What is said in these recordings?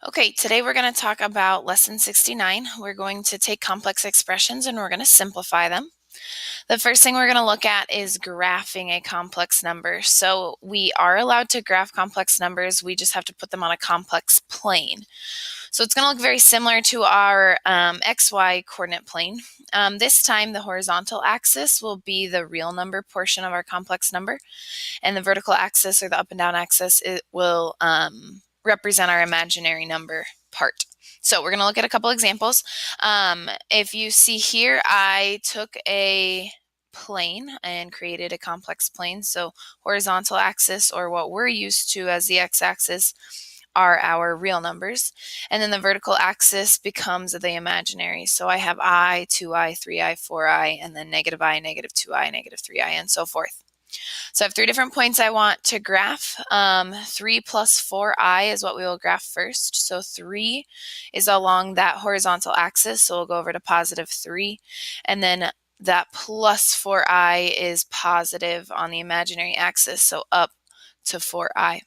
Okay, today we're going to talk about lesson 69. We're going to take complex expressions and we're going to simplify them. The first thing we're going to look at is graphing a complex number. So we are allowed to graph complex numbers, we just have to put them on a complex plane. So it's going to look very similar to our XY coordinate plane. This time the horizontal axis will be the real number portion of our complex number, and the vertical axis or the up and down axis will represent our imaginary number part. So we're going to look at a couple examples. If you see here, I took a plane and created a complex plane. So horizontal axis, or what we're used to as the x-axis, are our real numbers. And then the vertical axis becomes the imaginary. So I have I, 2i, 3i, 4i, and then negative I, negative 2i, negative 3i, and so forth. So I have 3 different points I want to graph. 3 plus 4i is what we will graph first. So 3 is along that horizontal axis, so we'll go over to positive 3. And then that plus 4i is positive on the imaginary axis, so up to 4i.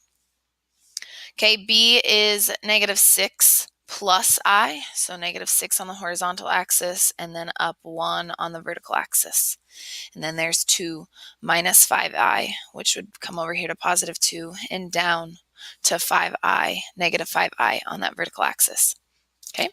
Okay, b is negative 6 plus I, so negative 6 on the horizontal axis, and then up 1 on the vertical axis. And then there's 2 minus 5i, which would come over here to positive 2 and down to 5i, negative 5i on that vertical axis. Okay.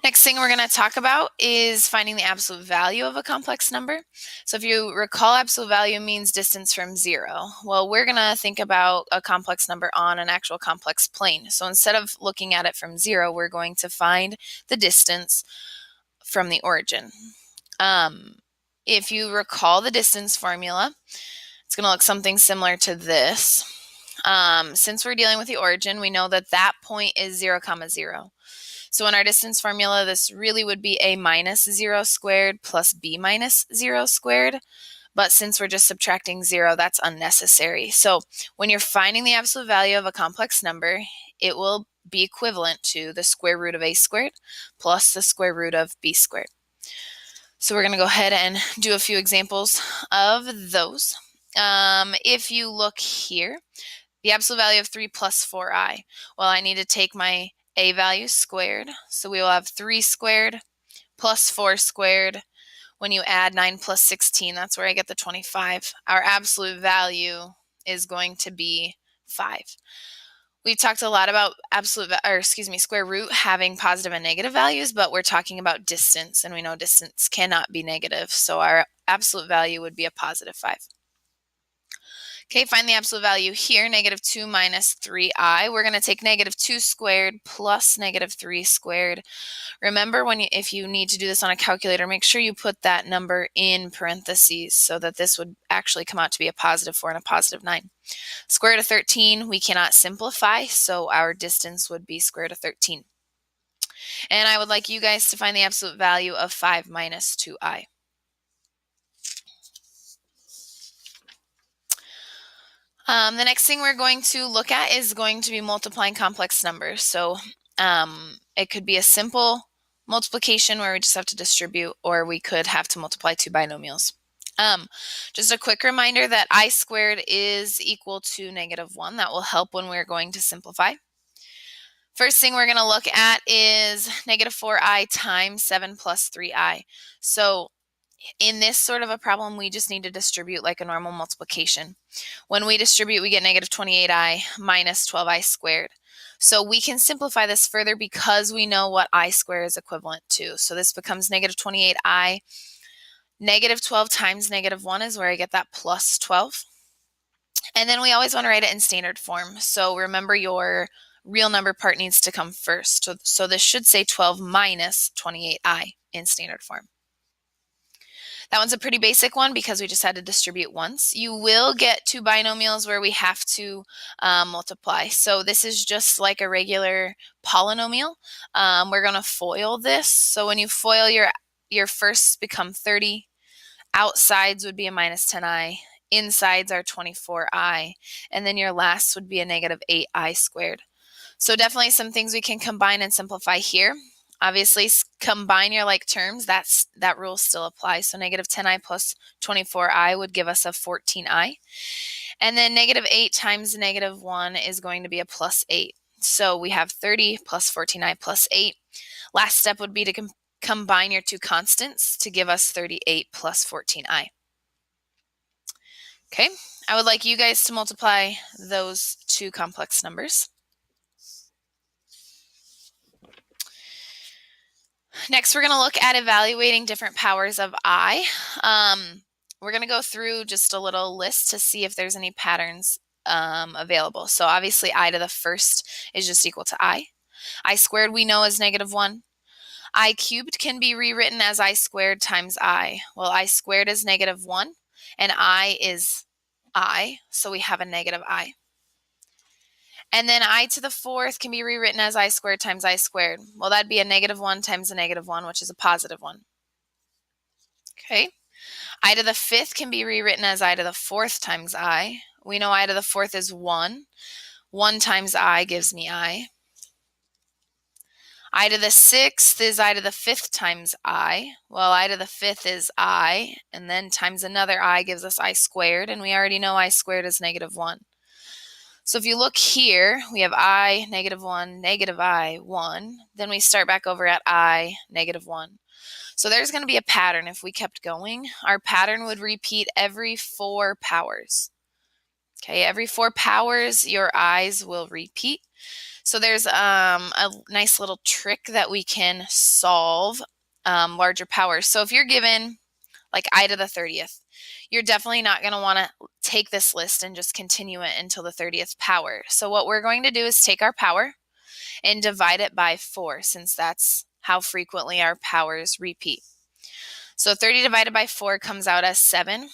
Next thing we're going to talk about is finding the absolute value of a complex number. So if you recall, absolute value means distance from 0. Well, we're going to think about a complex number on an actual complex plane. So instead of looking at it from 0, we're going to find the distance from the origin. If you recall the distance formula, it's going to look something similar to this. Since we're dealing with the origin, we know that that point is 0, 0. So in our distance formula, this really would be a minus 0 squared plus b minus 0 squared. But since we're just subtracting 0, that's unnecessary. So when you're finding the absolute value of a complex number, it will be equivalent to the square root of a squared plus the square root of b squared. So we're going to go ahead and do a few examples of those. If you look here, the absolute value of 3 plus 4i. Well, I need to take my a value squared. So we will have 3 squared plus 4 squared. When you add 9 plus 16, that's where I get the 25. Our absolute value is going to be 5. We've talked a lot about square root having positive and negative values, but we're talking about distance, and we know distance cannot be negative. So our absolute value would be a positive 5. Okay, find the absolute value here, negative 2 minus 3i. We're going to take negative 2 squared plus negative 3 squared. Remember, if you need to do this on a calculator, make sure you put that number in parentheses so that this would actually come out to be a positive 4 and a positive 9. Square root of 13, we cannot simplify, so our distance would be square root of 13. And I would like you guys to find the absolute value of 5 minus 2i. The next thing we're going to look at is going to be multiplying complex numbers. So it could be a simple multiplication where we just have to distribute, or we could have to multiply 2 binomials. Just a quick reminder that I squared is equal to negative 1. That will help when we're going to simplify. First thing we're going to look at is negative 4i times 7 plus 3i. So in this sort of a problem, we just need to distribute like a normal multiplication. When we distribute, we get negative 28i minus 12i squared. So we can simplify this further because we know what I squared is equivalent to. So this becomes negative 28i. Negative 12 times negative 1 is where I get that plus 12. And then we always want to write it in standard form. So remember, your real number part needs to come first. So this should say 12 minus 28i in standard form. That one's a pretty basic one because we just had to distribute once. You will get 2 binomials where we have to multiply. So this is just like a regular polynomial. We're going to FOIL this. So when you FOIL, your firsts become 30. Outsides would be a minus 10i. Insides are 24i. And then your lasts would be a negative 8i squared. So definitely some things we can combine and simplify here. Obviously, combine your like terms. That rule still applies. So negative 10i plus 24i would give us a 14i. And then negative 8 times negative 1 is going to be a plus 8. So we have 30 plus 14i plus 8. Last step would be to combine your two constants to give us 38 plus 14i. Okay, I would like you guys to multiply those two complex numbers. Next, we're going to look at evaluating different powers of I. We're going to go through just a little list to see if there's any patterns available. So obviously I to the first is just equal to I. I squared we know is -1. I cubed can be rewritten as I squared times I. Well, I squared is -1 and I is I, so we have a negative I. And then I to the fourth can be rewritten as I squared times I squared. Well, that'd be a -1 times a -1, which is a +1. Okay. I to the fifth can be rewritten as I to the fourth times I. We know I to the fourth is 1. 1 times I gives me I. I to the sixth is I to the fifth times I. Well, I to the fifth is I, and then times another I gives us I squared, and we already know I squared is -1. So if you look here, we have I, -1, negative I, 1. Then we start back over at I, -1. So there's going to be a pattern if we kept going. Our pattern would repeat every 4 powers. Okay, every 4 powers, your I's will repeat. So there's a nice little trick that we can solve larger powers. So if you're given like I to the 30th, you're definitely not going to want to take this list and just continue it until the 30th power. So what we're going to do is take our power and divide it by 4, since that's how frequently our powers repeat. So 30 divided by 4 comes out as 7.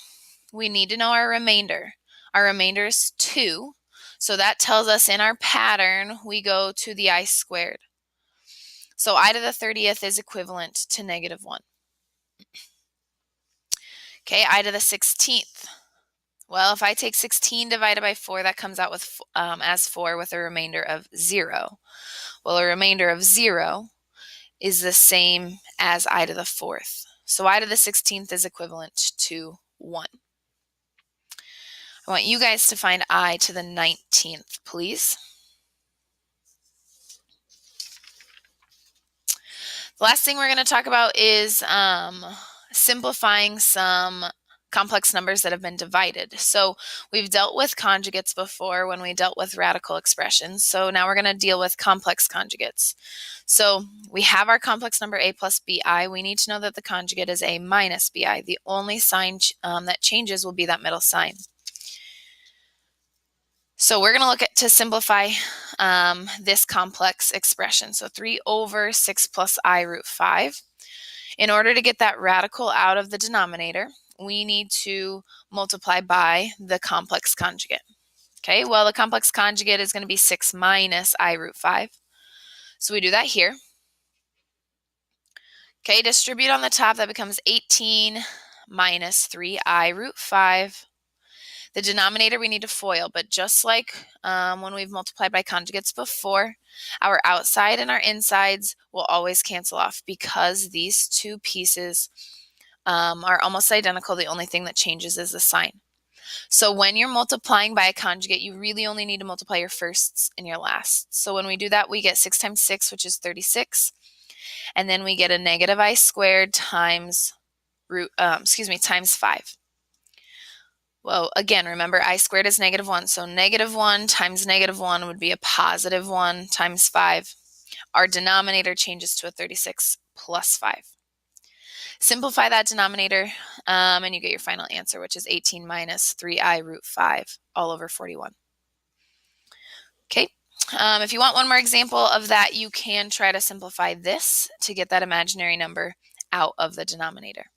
We need to know our remainder. Our remainder is 2. So that tells us in our pattern, we go to the I squared. So I to the 30th is equivalent to -1. Okay, I to the 16th. Well, if I take 16 divided by 4, that comes out with as 4 with a remainder of 0. Well, a remainder of 0 is the same as I to the 4th. So I to the 16th is equivalent to 1. I want you guys to find I to the 19th, please. The last thing we're going to talk about is simplifying some complex numbers that have been divided. So we've dealt with conjugates before when we dealt with radical expressions. So now we're going to deal with complex conjugates. So we have our complex number a plus bi. We need to know that the conjugate is a minus bi. The only sign that changes will be that middle sign. So we're going to look at to simplify this complex expression. So 3 over 6 plus I root 5. In order to get that radical out of the denominator, we need to multiply by the complex conjugate. Okay, well, the complex conjugate is going to be 6 minus I root 5. So we do that here. Okay, distribute on the top, that becomes 18 minus 3I root 5. The denominator we need to FOIL, but just like when we've multiplied by conjugates before, our outside and our insides will always cancel off because these two pieces are almost identical. The only thing that changes is the sign. So when you're multiplying by a conjugate, you really only need to multiply your firsts and your lasts. So when we do that, we get 6 times 6, which is 36. And then we get a negative I squared times times 5. Well, again, remember I squared is -1, so -1 times -1 would be a +1 times 5. Our denominator changes to a 36 plus 5. Simplify that denominator, and you get your final answer, which is 18 minus 3I root 5 all over 41. Okay, if you want one more example of that, you can try to simplify this to get that imaginary number out of the denominator.